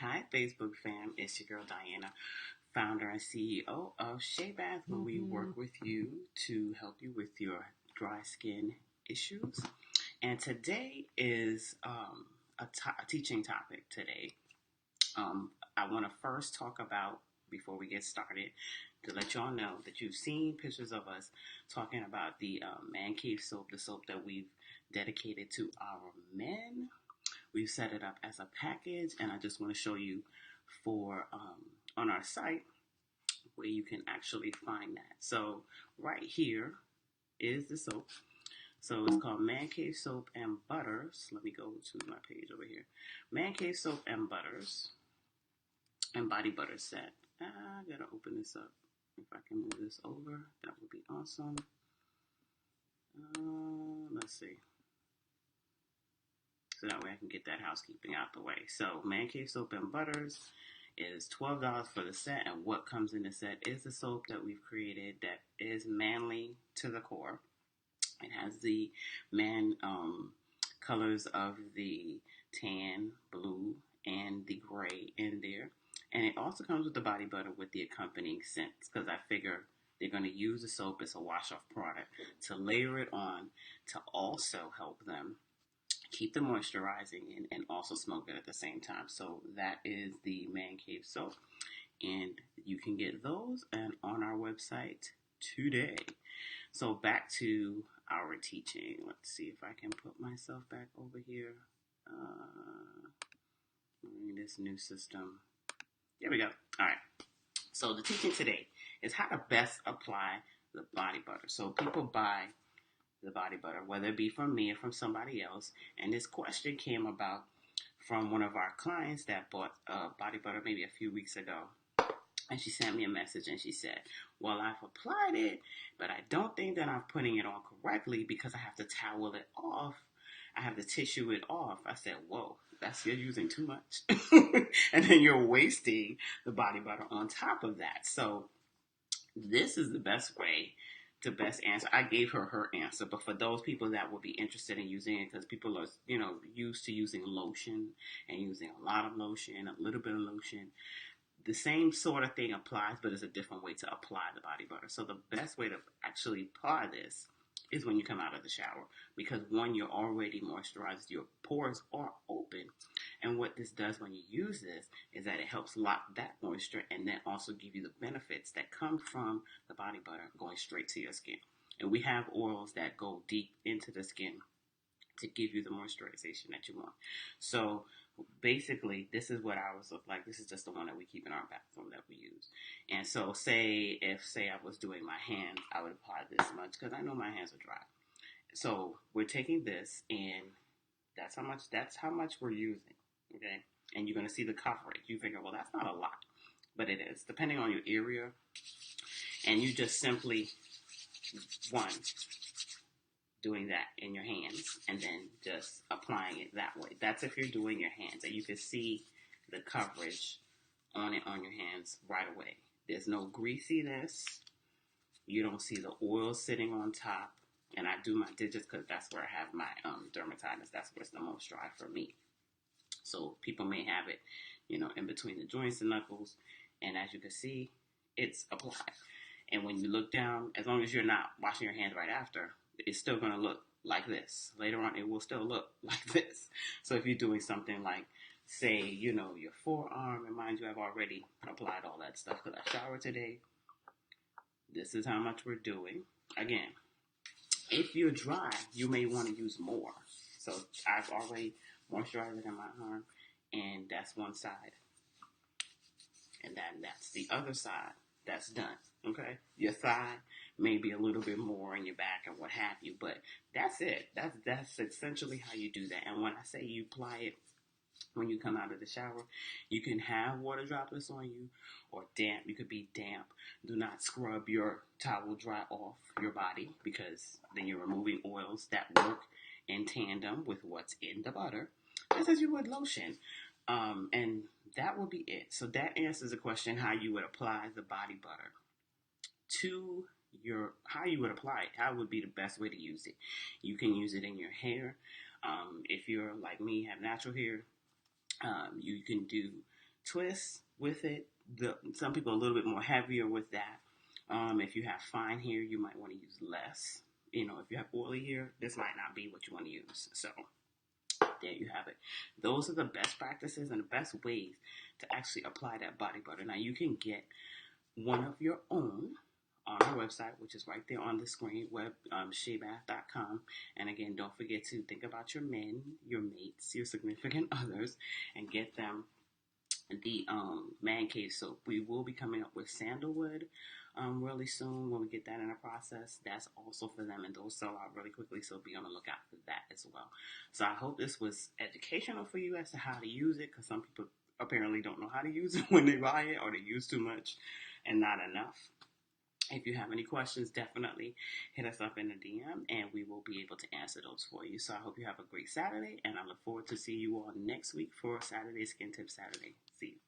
Hi, Facebook fam. It's your girl Diana, founder and CEO of Shea Bath, where we work with you to help you with your dry skin issues. And today is a teaching topic today. I want to first talk about, before we get started, to let y'all know that you've seen pictures of us talking about the Man Cave soap, the soap that we've dedicated to our men. We've set it up as a package, and I just want to show you for on our site where you can actually find that. So right here is the soap. So it's called Man Cave Soap and Butters. Let me go to my page over here. Man Cave Soap and Butters and Body Butter set. I gotta open this up. If I can move this over, that would be awesome. Let's see. So that way I can get that housekeeping out the way. So Man Cave Soap and Butters is $12 for the set. And what comes in the set is the soap that we've created that is manly to the core. It has the man colors of the tan, blue, and the gray in there. And it also comes with the body butter with the accompanying scents, because I figure they're going to use the soap as a wash-off product to layer it on to also help them keep the moisturizing in and also smoke it at the same time. So that is the Man Cave soap, and you can get those and on our website today. So back to our teaching. Let's see if I can put myself back over here. This new system. There we go. All right. So the teaching today is how to best apply the body butter. So people buy the body butter, whether it be from me or from somebody else. And this question came about from one of our clients that bought body butter maybe a few weeks ago. And she sent me a message and she said, well, I've applied it, but I don't think that I'm putting it on correctly because I have to towel it off. I have to tissue it off. I said, whoa, you're using too much. And then you're wasting the body butter on top of that. So this is the best way to best answer. I gave her answer, but for those people that will be interested in using it, because people are, used to using lotion and using a lot of lotion, a little bit of lotion, the same sort of thing applies, but it's a different way to apply the body butter. So the best way to actually apply this is when you come out of the shower, because one, you're already moisturized, your pores are open, and what this does when you use this is that it helps lock that moisture and then also give you the benefits that come from the body butter going straight to your skin. And we have oils that go deep into the skin to give you the moisturization that you want. So basically, this is what ours look like. This is just the one that we keep in our bathroom that we use. And so say I was doing my hands, I would apply this much because I know my hands are dry. So we're taking this, and that's how much we're using. Okay? And you're going to see the coverage. You figure, well, that's not a lot, but it is, depending on your area. And you just simply, one, doing that in your hands and then just applying it that way. That's if you're doing your hands, and you can see the coverage on it on your hands right away. There's no greasiness. You don't see the oil sitting on top. And I do my digits because that's where I have my dermatitis. That's where it's the most dry for me. So people may have it, in between the joints and knuckles. And as you can see, it's applied. And when you look down, as long as you're not washing your hands right after, it's still going to look like this. Later on, it will still look like this. So if you're doing something like, say, your forearm, and mind you, I've already applied all that stuff because I showered today. This is how much we're doing. Again, if you're dry, you may want to use more. So I've already moisturized it in my arm, and that's one side. And then that's the other side. That's done. Okay? Your thigh, maybe a little bit more in your back and what have you, but that's it. That's essentially how you do that. And when I say you apply it when you come out of the shower, you can have water droplets on you or damp. You could be damp. Do not scrub your towel dry off your body, because then you're removing oils that work in tandem with what's in the butter, just as you would lotion. And that would be it. So that answers the question how you would apply the body butter to how you would apply it. How would be the best way to use it? You can use it in your hair. If you're like me, have natural hair, you can do twist with it. Some people are a little bit more heavier with that. If you have fine hair, you might want to use less. You know, if you have oily hair, this might not be what you want to use. So there you have it. Those are the best practices and the best ways to actually apply that body butter. Now you can get one of your own on our website, which is right there on the screen, sheabath.com. And again, don't forget to think about your men, your mates, your significant others, and get them the man cave soap. We will be coming up with sandalwood really soon. When we get that in a process, that's also for them, and those sell out really quickly, so be on the lookout for that as well. So I hope this was educational for you as to how to use it, because some people apparently don't know how to use it when they buy it, or they use too much and not enough. If you have any questions, definitely hit us up in the DM and we will be able to answer those for you. So I hope you have a great Saturday, and I look forward to seeing you all next week for Saturday Skin Tip Saturday. See you.